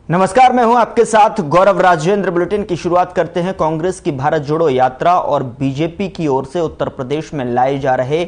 नमस्कार, मैं हूं आपके साथ गौरव राजेंद्र। बुलेटिन की शुरुआत करते हैं कांग्रेस की भारत जोड़ो यात्रा और बीजेपी की ओर से उत्तर प्रदेश में लाए जा रहे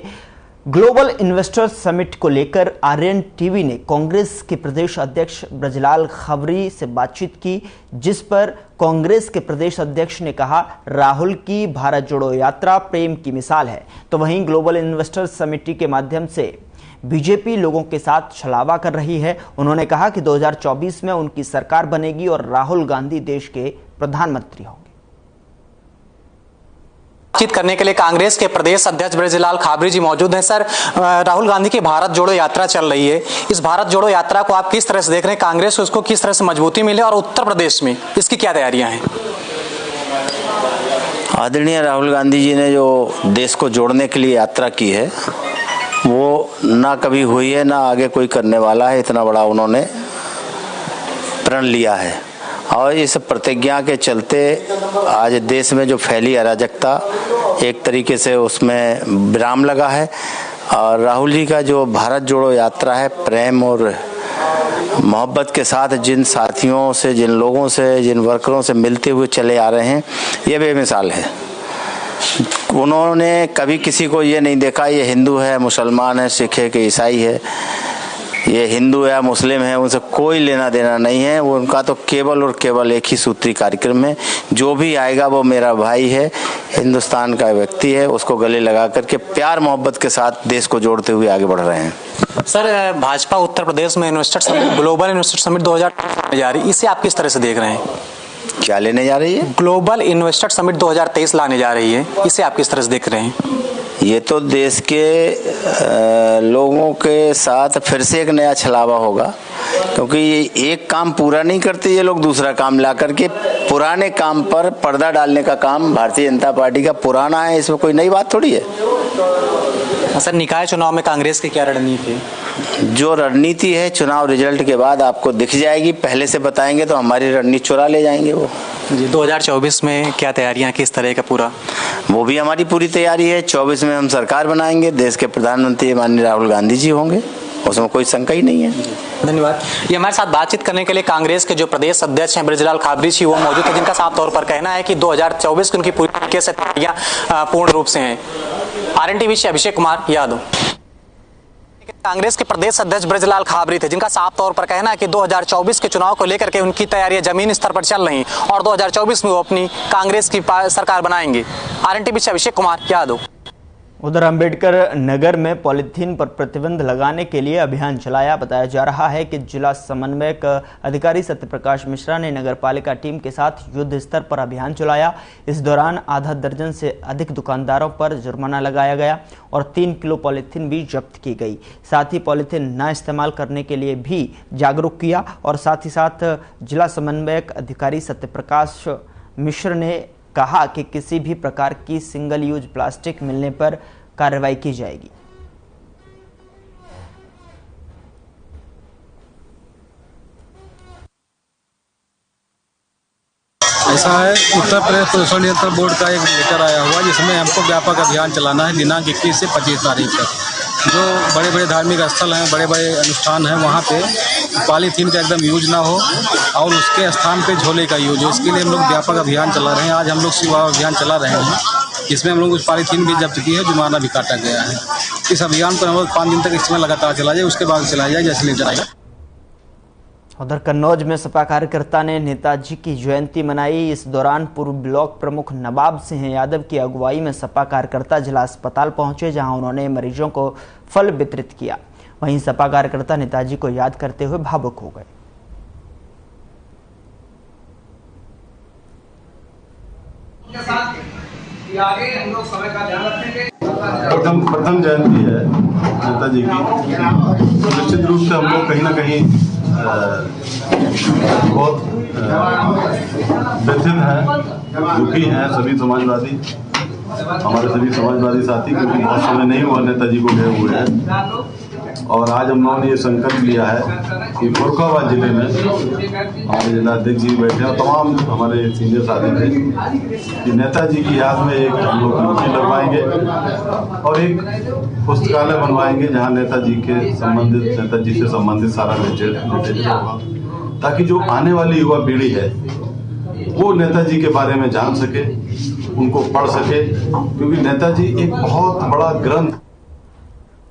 ग्लोबल इन्वेस्टर्स समिट को लेकर आर्यन टीवी ने कांग्रेस के प्रदेश अध्यक्ष ब्रजलाल खबरी से बातचीत की, जिस पर कांग्रेस के प्रदेश अध्यक्ष ने कहा राहुल की भारत जोड़ो यात्रा प्रेम की मिसाल है। तो वहीं ग्लोबल इन्वेस्टर्स समिति के माध्यम से बीजेपी लोगों के साथ छलावा कर रही है। उन्होंने कहा कि 2024 में उनकी सरकार बनेगी और राहुल गांधी देश के प्रधानमंत्री होंगे। बातचीत करने के लिए कांग्रेस के प्रदेश अध्यक्ष ब्रजलाल खबरी जी मौजूद हैं। सर, राहुल गांधी की भारत जोड़ो यात्रा चल रही है, इस भारत जोड़ो यात्रा को आप किस तरह से देख रहे हैं? कांग्रेस को उसको किस तरह से मजबूती मिले और उत्तर प्रदेश में इसकी क्या तैयारियां हैं? आदरणीय राहुल गांधी जी ने जो देश को जोड़ने के लिए यात्रा की है वो ना कभी हुई है, ना आगे कोई करने वाला है। इतना बड़ा उन्होंने प्रण लिया है और इस प्रतिज्ञा के चलते आज देश में जो फैली अराजकता एक तरीके से उसमें विराम लगा है। और राहुल जी का जो भारत जोड़ो यात्रा है, प्रेम और मोहब्बत के साथ जिन साथियों से, जिन लोगों से, जिन वर्करों से मिलते हुए चले आ रहे हैं, ये बेमिसाल है। उन्होंने कभी किसी को ये नहीं देखा ये हिंदू है, मुसलमान है, सिख है कि ईसाई है, ये हिंदू है, मुस्लिम है, उनसे कोई लेना देना नहीं है। वो उनका तो केवल और केवल एक ही सूत्री कार्यक्रम है, जो भी आएगा वो मेरा भाई है, हिंदुस्तान का व्यक्ति है, उसको गले लगा करके प्यार मोहब्बत के साथ देश को जोड़ते हुए आगे बढ़ रहे हैं। सर, भाजपा उत्तर प्रदेश में investor summit, global investor summit 2023 जा रही है, इसे आप किस तरह से देख रहे हैं? क्या लेने जा रही है? ग्लोबल इन्वेस्टर समिट 2023 लाने जा रही है, इसे आप किस तरह से देख रहे हैं? ये तो देश के लोगों के साथ फिर से एक नया छलावा होगा, क्योंकि ये एक काम पूरा नहीं करते ये लोग, दूसरा काम ला करके पुराने काम पर पर्दा डालने का काम भारतीय जनता पार्टी का पुराना है। इसमें कोई नई बात थोड़ी है। सर, निकाय चुनाव में कांग्रेस की क्या रणनीति है? जो रणनीति है चुनाव रिजल्ट के बाद आपको दिख जाएगी। पहले से बताएंगे तो हमारी रणनीति चुरा ले जाएंगे वो जी। 2024 में क्या तैयारियां, किस तरह का पूरा? वो भी हमारी पूरी तैयारी है। 24 में हम सरकार बनाएंगे, देश के प्रधानमंत्री माननीय राहुल गांधी जी होंगे, उसमें कोई शंका ही नहीं है। धन्यवाद। ये हमारे साथ बातचीत करने के लिए कांग्रेस के जो प्रदेश अध्यक्ष हैं ब्रजलाल खबरी जी वो मौजूद है, जिनका साफ तौर पर कहना है कि 2024 की उनकी पूरी तरीके से तैयारियां पूर्ण रूप से हैं। आरएन टीवी से अभिषेक कुमार यादव। कांग्रेस के प्रदेश अध्यक्ष ब्रजलाल खबरी थे, जिनका साफ तौर पर कहना है कि 2024 के चुनाव को लेकर के उनकी तैयारियां जमीनी स्तर पर चल रही और 2024 में वो अपनी कांग्रेस की सरकार बनाएंगे। आरएन टीवी से अभिषेक कुमार यादव। उधर अंबेडकर नगर में पॉलीथीन पर प्रतिबंध लगाने के लिए अभियान चलाया। बताया जा रहा है कि जिला समन्वयक अधिकारी सत्यप्रकाश मिश्रा ने नगर पालिका टीम के साथ युद्ध स्तर पर अभियान चलाया। इस दौरान आधा दर्जन से अधिक दुकानदारों पर जुर्माना लगाया गया और 3 किलो पॉलीथीन भी जब्त की गई। साथ ही पॉलीथीन न इस्तेमाल करने के लिए भी जागरूक किया और साथ ही साथ जिला समन्वयक अधिकारी सत्यप्रकाश मिश्र ने कहा कि किसी भी प्रकार की सिंगल यूज प्लास्टिक मिलने पर कार्रवाई की जाएगी। ऐसा है, उत्तर प्रदेश प्रदूषण नियंत्रण बोर्ड का एक लेटर आया हुआ जिसमें हमको व्यापक अभियान चलाना है दिनांक 21 से 25 तारीख तक। जो बड़े बड़े धार्मिक स्थल हैं, बड़े बड़े अनुष्ठान हैं, वहाँ पे पॉलीथीन का एकदम यूज ना हो और उसके स्थान पे झोले का यूज हो। इसके लिए हम लोग व्यापक अभियान चला रहे हैं। आज हम लोग सेवा अभियान चला रहे हैं, इसमें हम लोग कुछ पॉलीथीन भी जब्त की है, जुर्माना भी काटा गया है। इस अभियान को हम लोग 5 दिन तक इस समय लगातार चला जाए, उसके बाद चलाया जाए जैसे लेटर आएगा। उधर कन्नौज में सपा कार्यकर्ता ने नेताजी की जयंती मनाई। इस दौरान पूर्व ब्लॉक प्रमुख नवाब सिंह यादव की अगुवाई में सपा कार्यकर्ता जिला अस्पताल पहुंचे, जहां उन्होंने मरीजों को फल वितरित किया। वहीं सपा कार्यकर्ता नेताजी को याद करते हुए भावुक हो गए। प्रथम जयंती है नेताजी की, तो निश्चित रूप से हम लोग कहीं ना कहीं बहुत व्यथित हैं, दुखी हैं सभी समाजवादी, हमारे सभी समाजवादी साथी, क्योंकि बहुत समय नहीं हुआ नेताजी को गए हुए हैं। और आज हम लोगों ने ये संकल्प लिया है कि फरुखाबाद जिले में हमारे जिला अध्यक्ष जी बैठे और तमाम हमारे सीनियर साथी थे कि नेताजी की याद में एक हम लोग मूर्ति लगवाएंगे और एक पुस्तकालय बनवाएंगे जहां नेताजी से संबंधित सारा लिटरेचर होगा। ताकि जो आने वाली युवा पीढ़ी है वो नेताजी के बारे में जान सके, उनको पढ़ सके, क्योंकि नेताजी एक बहुत बड़ा ग्रंथ।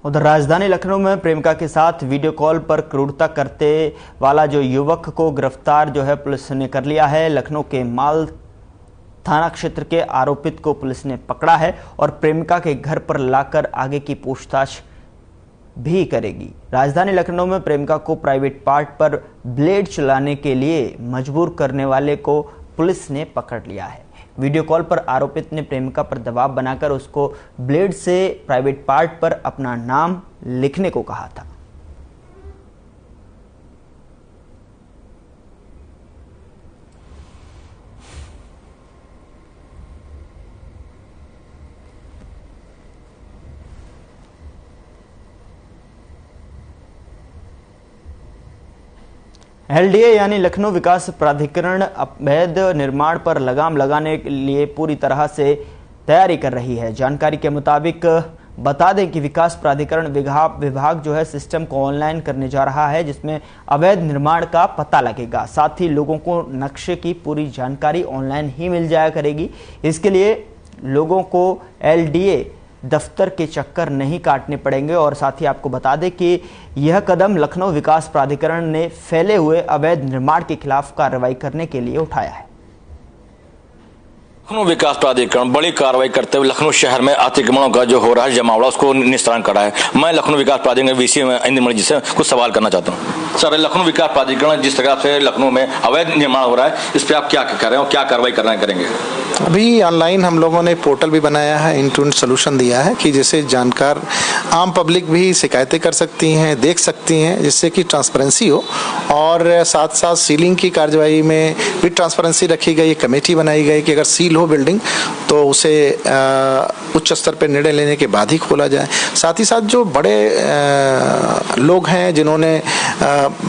उधर राजधानी लखनऊ में प्रेमिका के साथ वीडियो कॉल पर क्रूरता करते वाला जो युवक को गिरफ्तार जो है पुलिस ने कर लिया है। लखनऊ के माल थाना क्षेत्र के आरोपित को पुलिस ने पकड़ा है और प्रेमिका के घर पर लाकर आगे की पूछताछ भी करेगी। राजधानी लखनऊ में प्रेमिका को प्राइवेट पार्ट पर ब्लेड चलाने के लिए मजबूर करने वाले को पुलिस ने पकड़ लिया है। वीडियो कॉल पर आरोपित ने प्रेमिका पर दबाव बनाकर उसको ब्लेड से प्राइवेट पार्ट पर अपना नाम लिखने को कहा था। एलडीए यानी लखनऊ विकास प्राधिकरण अवैध निर्माण पर लगाम लगाने के लिए पूरी तरह से तैयारी कर रही है। जानकारी के मुताबिक बता दें कि विकास प्राधिकरण विभाग जो है सिस्टम को ऑनलाइन करने जा रहा है, जिसमें अवैध निर्माण का पता लगेगा। साथ ही लोगों को नक्शे की पूरी जानकारी ऑनलाइन ही मिल जाया करेगी। इसके लिए लोगों को एलडीए दफ्तर के चक्कर नहीं काटने पड़ेंगे। और साथ ही आपको बता दें कि यह कदम लखनऊ विकास प्राधिकरण ने फैले हुए अवैध निर्माण के खिलाफ कार्रवाई करने के लिए उठाया है। लखनऊ विकास प्राधिकरण बड़ी कार्रवाई करते हुए लखनऊ शहर में अतिक्रमणों का जो हो रहा है जमावड़ा उसको निस्तारण करा है। मैं लखनऊ विकास प्राधिकरण वीसी इंद्रमणि जी से कुछ सवाल करना चाहता हूँ। सर, लखनऊ विकास प्राधिकरण जिस तरह से लखनऊ में अवैध निर्माण हो रहा है, इस पर आप क्या कर रहे हो, क्या कार्रवाई करना करेंगे? अभी ऑनलाइन हम लोगों ने पोर्टल भी बनाया है, इंटरनेट सोल्यूशन दिया है कि जैसे जानकार आम पब्लिक भी शिकायतें कर सकती हैं, देख सकती हैं, जिससे कि ट्रांसपेरेंसी हो। और साथ साथ सीलिंग की कार्रवाई में भी ट्रांसपेरेंसी रखी गई, कमेटी बनाई गई कि अगर सील हो बिल्डिंग तो उसे उच्च स्तर पर निर्णय लेने के बाद ही खोला जाए। साथ ही साथ जो बड़े लोग हैं जिन्होंने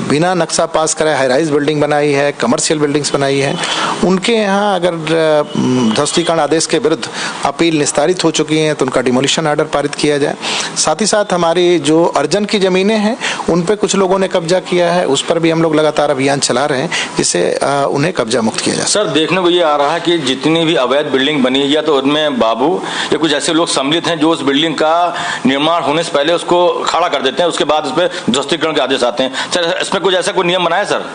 बिना नक्शा पास कराए हाई राइज बिल्डिंग बनाई है, कमर्शियल बिल्डिंग्स बनाई है, उनके यहाँ अगर ध्वस्तीकरण आदेश के विरुद्ध अपील निस्तारित हो चुकी हैं तो उनका डिमोलिशन ऑर्डर पारित किया जाए। साथ ही साथ हमारी जो अर्जन की जमीनें हैं उन पे कुछ लोगों ने कब्जा किया है, उस पर भी हम लोग लगातार अभियान चला रहे हैं जिससे उन्हें कब्जा मुक्त किया जाए। सर, देखने को ये आ रहा है कि जितनी भी अवैध बिल्डिंग बनी है या तो उनमें बाबू या कुछ ऐसे लोग सम्मिलित हैं जो उस बिल्डिंग का निर्माण होने से पहले उसको खड़ा कर देते हैं, उसके बाद उस पर ध्वस्तीकरण के आदेश आते हैं। सर, इसमें कुछ ऐसा कोई नियम बनाया सर?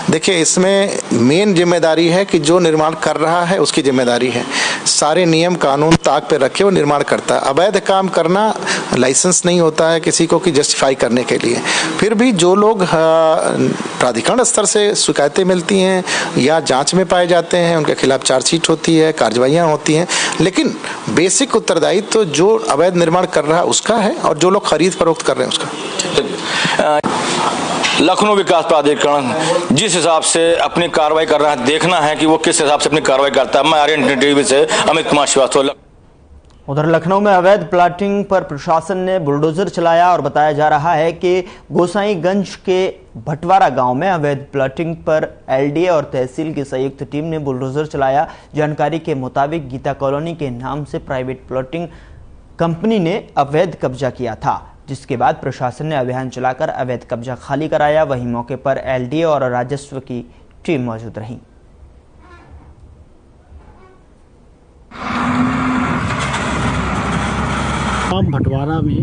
देखिए, इसमें मेन जिम्मेदारी है कि जो निर्माण कर रहा है उसकी जिम्मेदारी है। सारे नियम कानून ताक पे रखे वो निर्माण करता है। अवैध काम करना लाइसेंस नहीं होता है किसी को कि जस्टिफाई करने के लिए। फिर भी जो लोग प्राधिकरण स्तर से शिकायतें मिलती हैं या जांच में पाए जाते हैं उनके खिलाफ चार्जशीट होती है, कार्रवाइयाँ होती हैं, लेकिन बेसिक उत्तरदायित्व तो जो अवैध निर्माण कर रहा है उसका है और जो लोग खरीद फरोख्त कर रहे हैं उसका। लखनऊ विकास प्राधिकरण जिस हिसाब से अपनी कार्रवाई कर रहा है, देखना है कि वो किस हिसाब से अपनी कार्रवाई करता है। मैं आर्यन टीवी से अमित कुमार श्रीवास्तव। उधर लखनऊ में अवैध प्लाटिंग पर प्रशासन ने बुलडोजर चलाया और बताया जा रहा है कि गोसाईगंज के भटवारा गांव में अवैध प्लाटिंग पर एलडीए और तहसील की संयुक्त टीम ने बुलडोजर चलाया। जानकारी के मुताबिक गीता कॉलोनी के नाम से प्राइवेट प्लाटिंग कंपनी ने अवैध कब्जा किया था, जिसके बाद प्रशासन ने अभियान चलाकर अवैध कब्जा खाली कराया। वहीं मौके पर एलडीए और राजस्व की टीम मौजूद रही। भटवारा में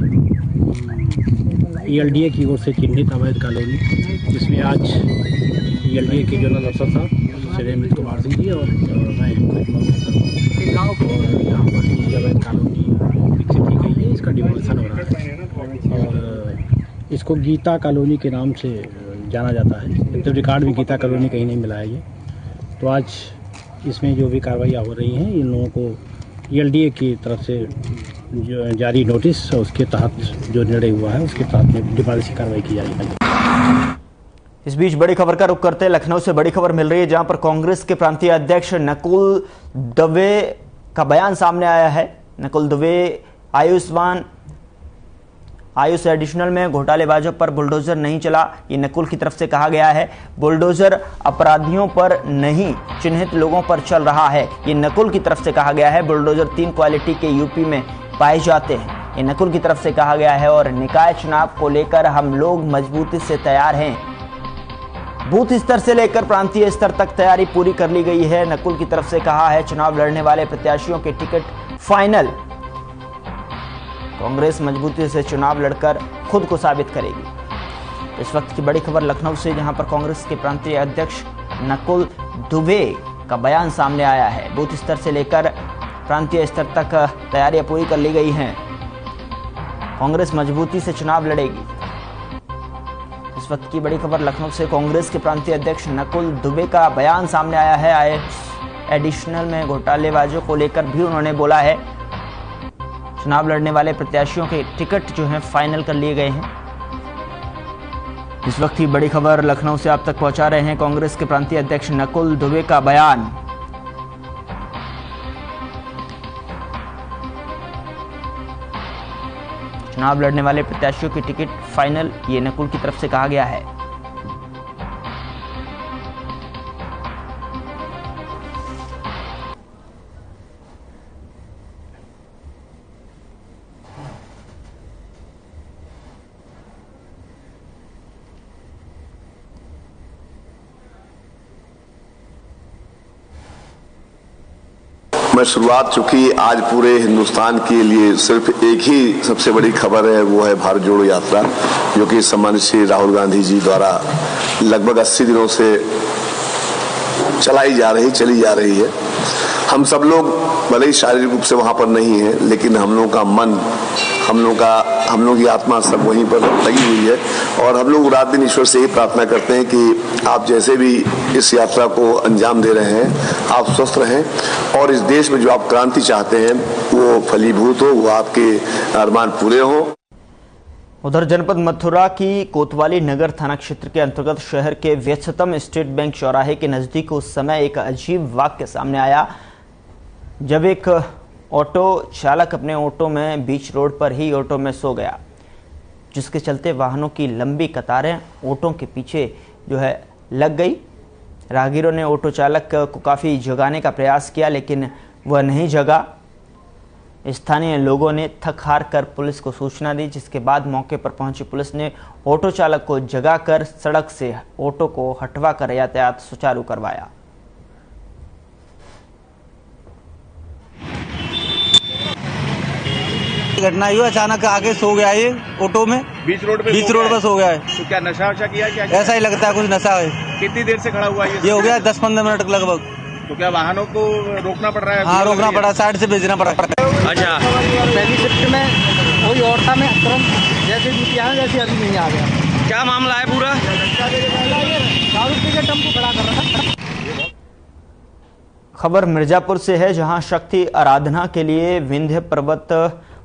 एलडीए की ओर से चिन्हित अवैध कॉलोनी, जिसमें आज एलडीए के जनरल अफसर साहब श्री अमित कुमार सिंह जी और मैं यहाँ पर अवैध कॉलोनी विकसित की गई है, इसका डिमोलिशन हो रहा है और इसको गीता कॉलोनी के नाम से जाना जाता है। तो रिकॉर्ड में गीता कॉलोनी कहीं नहीं मिला है ये। तो आज इसमें जो भी कार्रवाइयाँ हो रही हैं, इन लोगों को एलडीए की तरफ से जो जारी नोटिस उसके तहत जो निर्णय हुआ है उसके तहत में डिमोलिशन कार्रवाई की जाएगी। इस बीच बड़ी खबर का रुख करते लखनऊ से बड़ी खबर मिल रही है, जहां पर कांग्रेस के प्रांतीय अध्यक्ष नकुल दवे का बयान सामने आया है। नकुल दवे आयुष एडिशनल में घोटालेबाजों पर बुलडोजर नहीं चला, ये नकुल की तरफ से कहा गया है। बुलडोजर अपराधियों पर नहीं, चिन्हित लोगों पर चल रहा है, ये नकुल की तरफ से कहा गया है। बुलडोजर 3 क्वालिटी के यूपी में पाए जाते हैं, ये नकुल की तरफ से कहा गया है। और निकाय चुनाव को लेकर हम लोग मजबूती से तैयार हैं। बूथ स्तर से लेकर प्रांतीय स्तर तक तैयारी पूरी कर ली गई है। नकुल की तरफ से कहा है, चुनाव लड़ने वाले प्रत्याशियों के टिकट फाइनल। कांग्रेस मजबूती से चुनाव लड़कर खुद को साबित करेगी। इस वक्त की बड़ी खबर लखनऊ से, जहां पर कांग्रेस के प्रांतीय अध्यक्ष नकुल दुबे का बयान सामने आया है। बूथ स्तर से लेकर प्रांतीय स्तर तक तैयारियां पूरी कर ली गई हैं। कांग्रेस मजबूती से चुनाव लड़ेगी। इस वक्त की बड़ी खबर लखनऊ से, कांग्रेस के प्रांतीय अध्यक्ष नकुल दुबे का बयान सामने आया है। एडिशनल में घोटालेबाजों को लेकर भी उन्होंने बोला है, चुनाव लड़ने वाले प्रत्याशियों के टिकट जो हैं फाइनल कर लिए गए हैं। इस वक्त की बड़ी खबर लखनऊ से आप तक पहुंचा रहे हैं कांग्रेस के प्रांतीय अध्यक्ष नकुल दुबे का बयान। चुनाव लड़ने वाले प्रत्याशियों की टिकट फाइनल, ये नकुल की तरफ से कहा गया है। मैं शुरुआत, चूंकि आज पूरे हिंदुस्तान के लिए सिर्फ एक ही सबसे बड़ी खबर है, वो है भारत जोड़ो यात्रा, जो कि सम्मानित श्री राहुल गांधी जी द्वारा लगभग 80 दिनों से चली जा रही है। हम सब लोग भले ही शारीरिक रूप से वहां पर नहीं है, लेकिन हम लोग का मन, हम लोग की आत्मा सब वहीं पर लगी हुई है। और हम लोग रात दिन ईश्वर से ही प्रार्थना करते हैं कि आप जैसे भी इस यात्रा को अंजाम दे रहे हैं, आप स्वस्थ रहें और इस देश में जो आप क्रांति चाहते हैं वो फलीभूत हो, वो आपके अरमान पूरे हो। उधर जनपद मथुरा की कोतवाली नगर थाना क्षेत्र के अंतर्गत शहर के व्यस्ततम स्टेट बैंक चौराहे के नजदीक उस समय एक अजीब वाक्य सामने आया, जब एक ऑटो चालक अपने ऑटो में बीच रोड पर ही ऑटो में सो गया, जिसके चलते वाहनों की लंबी कतारें ऑटो के पीछे जो है लग गई। राहगीरों ने ऑटो चालक को काफ़ी जगाने का प्रयास किया, लेकिन वह नहीं जगा। स्थानीय लोगों ने थक हार कर पुलिस को सूचना दी, जिसके बाद मौके पर पहुंची पुलिस ने ऑटो चालक को जगाकर सड़क से ऑटो को हटवा कर यातायात सुचारू करवाया। घटना हुई, अचानक आगे सो गया ये ऑटो में, बीच रोड पर सो गया है। तो क्या नशा किया क्या? ऐसा ही लगता है, कुछ नशा है। कितनी देर से खड़ा हुआ ये हो गया 10-15 मिनट लगभग। तो क्या वाहनों को रोकना पड़ रहा है? हाँ, रोकना पड़ा, साइड से भेजना पड़ा। अच्छा, पहली शिफ्ट में वही औरता में तुरंत जैसे ड्यूटी आया वैसे अभी नहीं आ गया। क्या मामला है पूरा? टेम्पो खड़ा कर रहा था। खबर मिर्जापुर से है, जहां शक्ति आराधना के लिए विंध्य पर्वत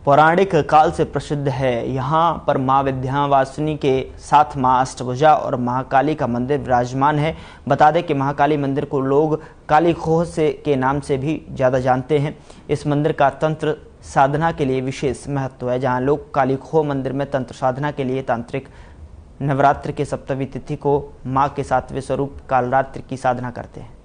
पौराणिक काल से प्रसिद्ध है। यहाँ पर माँ विंध्यवासिनी के साथ माँ अष्टभुजा और महाकाली का मंदिर विराजमान है। बता दें कि महाकाली मंदिर को लोग काली खोह के नाम से भी ज़्यादा जानते हैं। इस मंदिर का तंत्र साधना के लिए विशेष महत्व है, जहाँ लोग काली खोह मंदिर में तंत्र साधना के लिए तांत्रिक नवरात्र के सप्तमी तिथि को माँ के 7वें स्वरूप कालरात्रि की साधना करते हैं।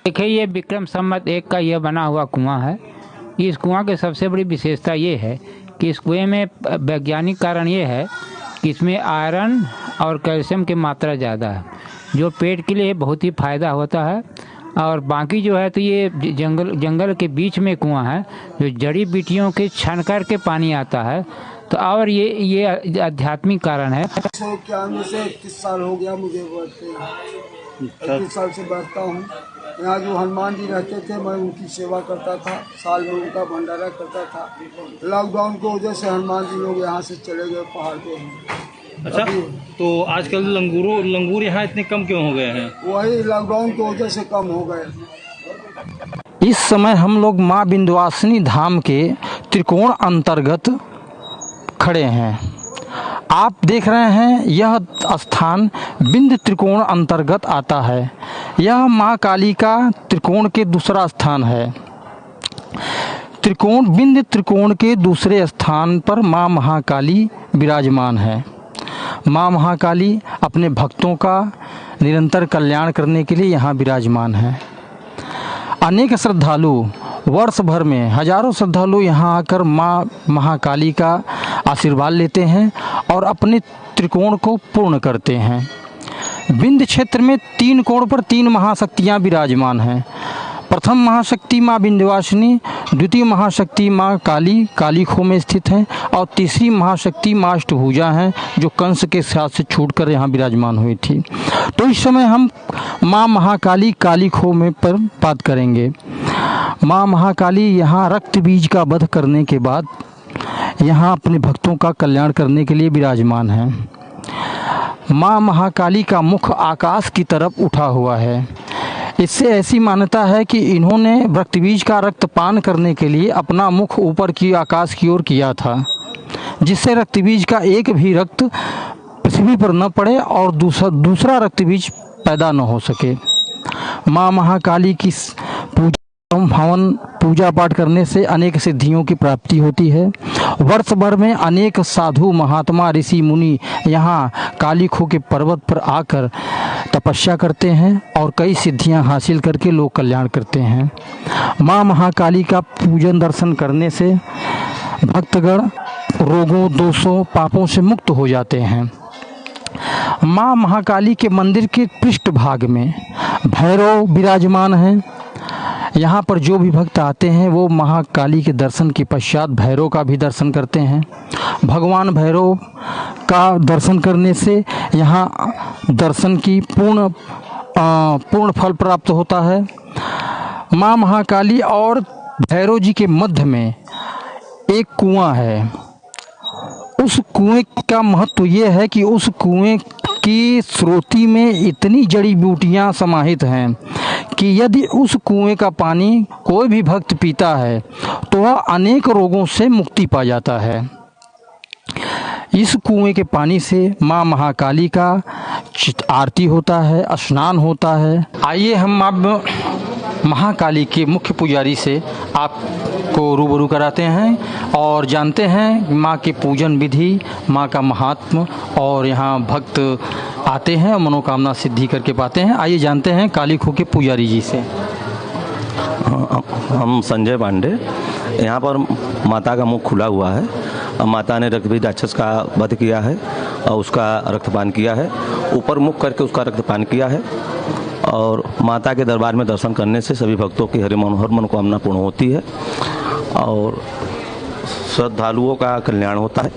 देखिए, ये विक्रम संवत 1 का यह बना हुआ कुआं है। इस कुआं की सबसे बड़ी विशेषता ये है कि इस कुएं में वैज्ञानिक कारण ये है कि इसमें आयरन और कैल्शियम की मात्रा ज़्यादा है, जो पेट के लिए बहुत ही फायदा होता है। और बाकी जो है तो ये जंगल के बीच में कुआं है, जो जड़ी बूटियों के छन कर के पानी आता है। तो और ये आध्यात्मिक कारण है। 21 साल हो गया मुझे बढ़ते, 21 साल से बढ़ता हूँ। यहाँ जो हनुमान जी रहते थे, मैं उनकी सेवा करता था, साल में उनका भंडारा करता था। लॉकडाउन की वजह से हनुमान जी लोग यहाँ से चले गए पहाड़ पे। अच्छा, तो आजकल लंगूर यहाँ इतने कम क्यों हो गए हैं? वही लॉकडाउन की वजह से कम हो गए। इस समय हम लोग माँ विंध्यवासिनी धाम के त्रिकोण अंतर्गत खड़े हैं। आप देख रहे हैं, यह स्थान विंध्य त्रिकोण अंतर्गत आता है। यह माँ काली का त्रिकोण के दूसरा स्थान है। विंध्य त्रिकोण के दूसरे स्थान पर माँ महाकाली विराजमान है। माँ महाकाली अपने भक्तों का निरंतर कल्याण करने के लिए यहाँ विराजमान हैं। अनेक श्रद्धालु वर्ष भर में हजारों श्रद्धालु यहाँ आकर माँ महाकाली का आशीर्वाद लेते हैं और अपने त्रिकोण को पूर्ण करते हैं। विंध्य क्षेत्र में 3 कोण पर 3 महाशक्तियाँ विराजमान हैं। प्रथम महाशक्ति माँ विंध्यवासिनी, द्वितीय महाशक्ति माँ काली कालीखो में स्थित हैं और तीसरी महाशक्ति माँ अष्टभुजा हैं जो कंस के साथ से छूटकर यहाँ विराजमान हुई थी। तो इस समय हम माँ महाकाली कालीखो में पर बात करेंगे। माँ महाकाली यहाँ रक्त बीज का वध करने के बाद यहाँ अपने भक्तों का कल्याण करने के लिए विराजमान है। माँ महाकाली का मुख आकाश की तरफ उठा हुआ है। इससे ऐसी मान्यता है कि इन्होंने रक्त बीज का रक्तपान करने के लिए अपना मुख ऊपर की आकाश की ओर किया था, जिससे रक्त बीज का एक भी रक्त पृथ्वी पर न पड़े और दूसरा रक्त बीज पैदा न हो सके। माँ महाकाली की हवन पूजा पाठ करने से अनेक सिद्धियों की प्राप्ति होती है। वर्ष भर में अनेक साधु महात्मा ऋषि मुनि यहाँ कालीखो के पर्वत पर आकर तपस्या करते हैं और कई सिद्धियां हासिल करके लोक कल्याण करते हैं। माँ महाकाली का पूजन दर्शन करने से भक्तगण रोगों दोषों पापों से मुक्त हो जाते हैं। माँ महाकाली के मंदिर के पृष्ठभाग में भैरव विराजमान हैं। यहाँ पर जो भी भक्त आते हैं वो महाकाली के दर्शन के पश्चात भैरव का भी दर्शन करते हैं। भगवान भैरव का दर्शन करने से यहाँ दर्शन की पूर्ण फल प्राप्त होता है। माँ महाकाली और भैरव जी के मध्य में एक कुआं है। उस कुएं का महत्व ये है कि उस कुएं की स्रोती में इतनी जड़ी बूटियाँ समाहित हैं कि यदि उस कुएं का पानी कोई भी भक्त पीता है तो वह अनेक रोगों से मुक्ति पा जाता है। इस कुएं के पानी से माँ महाकाली का आरती होता है, स्नान होता है। आइए हम अब महाकाली के मुख्य पुजारी से आपको रूबरू कराते हैं और जानते हैं माँ के पूजन विधि, माँ का महात्म और यहाँ भक्त आते हैं और मनोकामना सिद्धि करके पाते हैं। आइए जानते हैं कालीखो के पुजारी जी से। हम संजय पांडे, यहाँ पर माता का मुख खुला हुआ है। माता ने रक्तबीज राक्षस का वध किया है और उसका रक्तपान किया है, ऊपर मुख करके उसका रक्तपान किया है। और माता के दरबार में दर्शन करने से सभी भक्तों की हर मनोकामना पूर्ण होती है और श्रद्धालुओं का कल्याण होता है।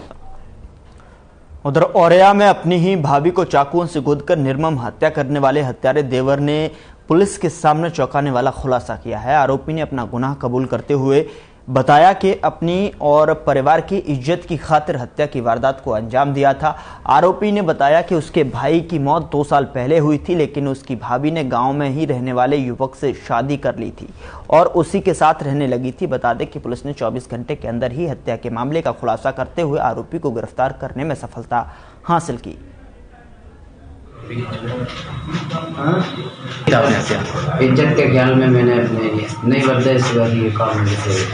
उधर औरैया में अपनी ही भाभी को चाकुओं से गोदकर निर्मम हत्या करने वाले हत्यारे देवर ने पुलिस के सामने चौंकाने वाला खुलासा किया है। आरोपी ने अपना गुनाह कबूल करते हुए बताया कि अपनी और परिवार की इज्जत की खातिर हत्या की वारदात को अंजाम दिया था। आरोपी ने बताया कि उसके भाई की मौत 2 साल पहले हुई थी, लेकिन उसकी भाभी ने गांव में ही रहने वाले युवक से शादी कर ली थी और उसी के साथ रहने लगी थी। बता दें कि पुलिस ने 24 घंटे के अंदर ही हत्या के मामले का खुलासा करते हुए आरोपी को गिरफ्तार करने में सफलता हासिल की। इज्जत के ख्याल में मैंने अपने नहीं बदले इस बात ये काम से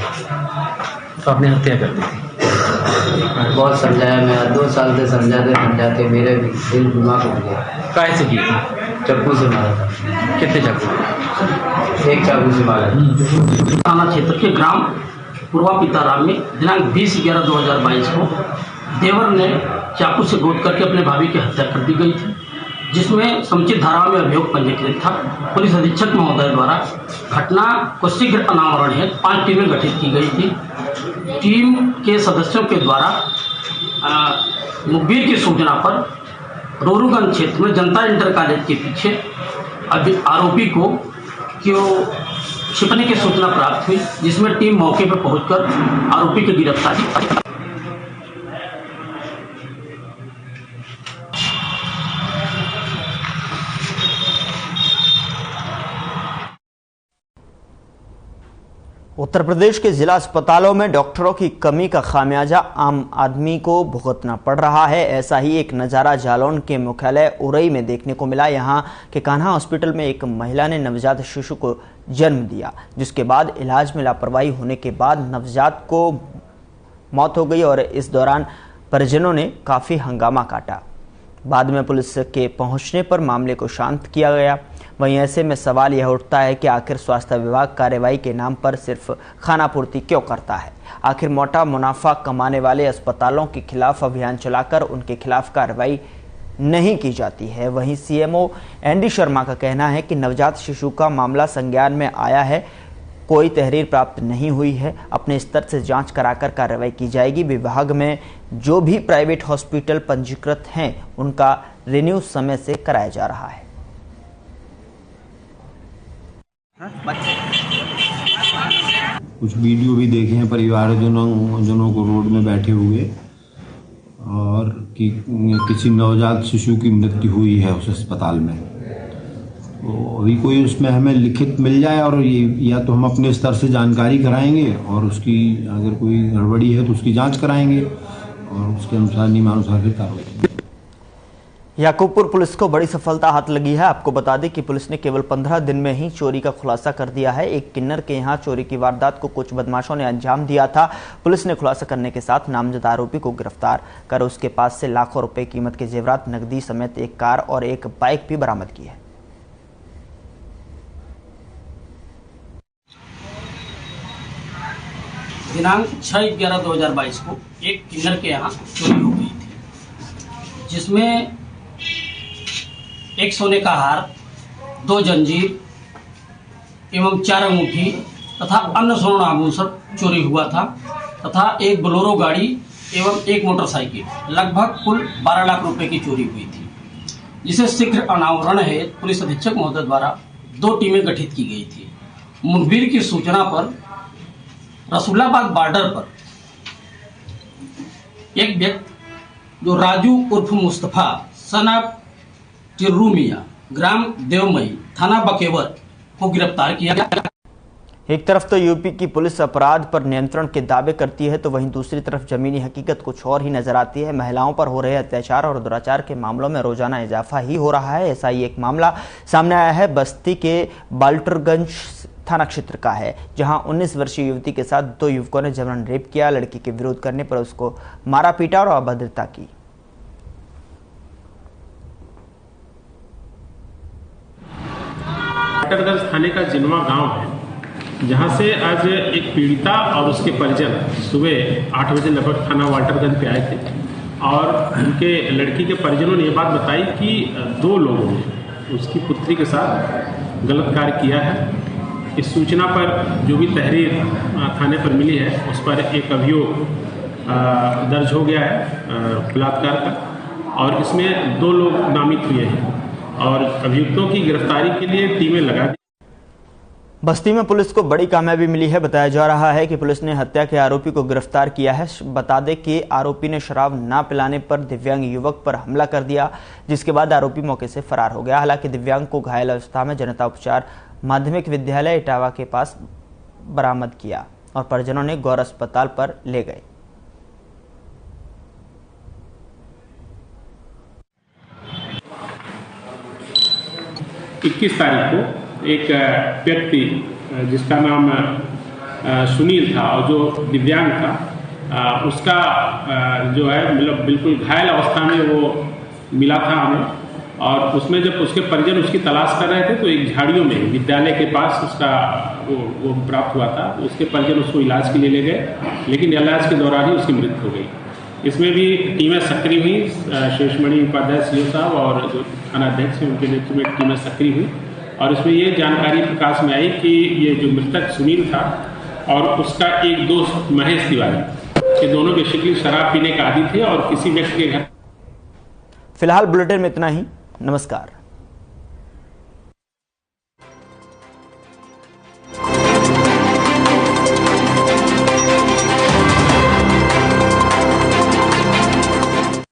आपने हत्या कर दी थी। बहुत समझाया, मैं 2 साल से समझाते मेरे दिल दिमाग उठ गया। काय से की थी? चाकू से मारा था। कितने चाकू? एक चाकू से मारा। थाना क्षेत्र के ग्राम पूर्वा पिताराम में दिनांक 20/11/2022 को देवर ने चाकू से गोद करके अपने भाभी की हत्या कर दी गई थी, जिसमें समुचित धाराओं में अभियोग पंजीकृत था। पुलिस अधीक्षक महोदय द्वारा घटना को शीघ्र अनावरण हेतु 5 टीमें गठित की गई थी। टीम के सदस्यों के द्वारा मुखबिर की सूचना पर रोरूगंज क्षेत्र में जनता इंटर कॉलेज के पीछे आरोपी को छिपने की सूचना प्राप्त हुई, जिसमें टीम मौके पर पहुंचकर आरोपी की गिरफ्तारी। उत्तर प्रदेश के जिला अस्पतालों में डॉक्टरों की कमी का खामियाजा आम आदमी को भुगतना पड़ रहा है। ऐसा ही एक नज़ारा जालौन के मुख्यालय उरई में देखने को मिला। यहाँ के कान्हा हॉस्पिटल में एक महिला ने नवजात शिशु को जन्म दिया, जिसके बाद इलाज में लापरवाही होने के बाद नवजात को मौत हो गई और इस दौरान परिजनों ने काफ़ी हंगामा काटा। बाद में पुलिस के पहुंचने पर मामले को शांत किया गया। वहीं ऐसे में सवाल यह उठता है कि आखिर स्वास्थ्य विभाग कार्रवाई के नाम पर सिर्फ खानापूर्ति क्यों करता है? आखिर मोटा मुनाफा कमाने वाले अस्पतालों के खिलाफ अभियान चलाकर उनके खिलाफ कार्रवाई नहीं की जाती है। वहीं सीएमओ एनडी शर्मा का कहना है कि नवजात शिशु का मामला संज्ञान में आया है, कोई तहरीर प्राप्त नहीं हुई है, अपने स्तर से जांच कराकर कार्रवाई की जाएगी। विभाग में जो भी प्राइवेट हॉस्पिटल पंजीकृत हैं उनका रिन्यू समय से कराया जा रहा है। कुछ वीडियो भी देखे हैं परिवारजनों को रोड में बैठे हुए, और कि किसी नवजात शिशु की मृत्यु हुई है उस अस्पताल में। तो अभी कोई उसमें हमें लिखित मिल जाए और ये या तो हम अपने स्तर से जानकारी कराएंगे और उसकी अगर कोई गड़बड़ी है तो उसकी जांच कराएंगे और उसके अनुसार नियमानुसार फिर कार्रवाई। याकूबपुर पुलिस को बड़ी सफलता हाथ लगी है। आपको बता दें कि पुलिस ने केवल 15 दिन में ही चोरी का खुलासा कर दिया है। एक किन्नर के यहां चोरी की वारदात को कुछ बदमाशों ने अंजाम दिया था। पुलिस ने खुलासा करने के साथ नामजद आरोपी को गिरफ्तार कर उसके पास से लाखों रुपए कीमत के जेवरात, नकदी समेत एक कार और एक बाइक भी बरामद की है। दिनांक 6/11/2022 को एक किन्नर के यहाँ चोरी हो गई थी, जिसमें एक सोने का हार, 2 जंजीर एवं 4 अंगूठी तथा अन्य स्वर्ण आभूषण चोरी हुआ था तथा एक बोलेरो गाड़ी एवं एक मोटरसाइकिल, लगभग कुल 12 लाख रुपए की चोरी हुई थी, जिसे शीघ्र अनावरण हेतु पुलिस अधीक्षक महोदय द्वारा 2 टीमें गठित की गई थी। मुखबिर की सूचना पर रसूलाबाद बॉर्डर पर एक व्यक्ति जो राजू उर्फ मुस्तफा सन ऑफ टिर्रू मिया, ग्राम देवमई, थाना बकेवर को गिरफ्तार किया गया। एक तरफ तो यूपी की पुलिस अपराध पर नियंत्रण के दावे करती है, तो वहीं दूसरी तरफ जमीनी हकीकत कुछ और ही नजर आती है। महिलाओं पर हो रहे अत्याचार और दुराचार के मामलों में रोजाना इजाफा ही हो रहा है। ऐसा ही एक मामला सामने आया है, बस्ती के बाल्टरगंज थाना क्षेत्र का है, जहां 19 वर्षीय युवती के साथ 2 युवकों ने जबरन रेप किया। लड़की के विरोध करने पर उसको मारा पीटा और अभद्रता की। बाल्टरगंज थाने का जिनवा गांव है, जहां से आज एक पीड़िता और उसके परिजन सुबह 8 बजे लगभग थाना बाल्टरगंज पे आए थे और उनके लड़की के परिजनों ने यह बात बताई कि 2 लोगों ने उसकी पुत्री के साथ गलत कार्य किया है। इस सूचना पर जो भी तहरीर थाने पर मिली है उस पर एक अभियोग दर्ज हो गया है बलात्कार का, और इसमें 2 लोग नामित हुए हैं और अभियुक्तों की गिरफ्तारी के लिए टीमें लगा दी। बस्ती में पुलिस को बड़ी कामयाबी मिली है। बताया जा रहा है कि पुलिस ने हत्या के आरोपी को गिरफ्तार किया है। बता दें कि आरोपी ने शराब ना पिलाने पर दिव्यांग युवक पर हमला कर दिया, जिसके बाद आरोपी मौके से फरार हो गया। हालांकि दिव्यांग को घायल अवस्था में जनता उपचार माध्यमिक विद्यालय इटावा के पास बरामद किया और परिजनों ने गौर अस्पताल पर ले गए। इक्कीस तारीख को एक व्यक्ति जिसका नाम सुनील था और जो दिव्यांग था, उसका जो है मतलब बिल्कुल घायल अवस्था में वो मिला था हमें, और उसमें जब उसके परिजन उसकी तलाश कर रहे थे तो एक झाड़ियों में विद्यालय के पास उसका वो प्राप्त हुआ था। उसके परिजन उसको इलाज के लिए ले गए, लेकिन इलाज के दौरान ही उसकी मृत्यु हो गई। इसमें भी टीमें सक्रिय हुई, शेषमणि उपाध्याय सीओ साहब और जो थाना अध्यक्ष हैं उनके नेतृत्व में टीमें सक्रिय हुई, और इसमें ये जानकारी प्रकाश में आई कि ये जो मृतक सुनील था और उसका एक दोस्त महेश तिवारी, ये दोनों बेसिकली शराब पीने का आदी थे और किसी व्यक्ति के घर। फिलहाल बुलेटिन में इतना ही। नमस्कार।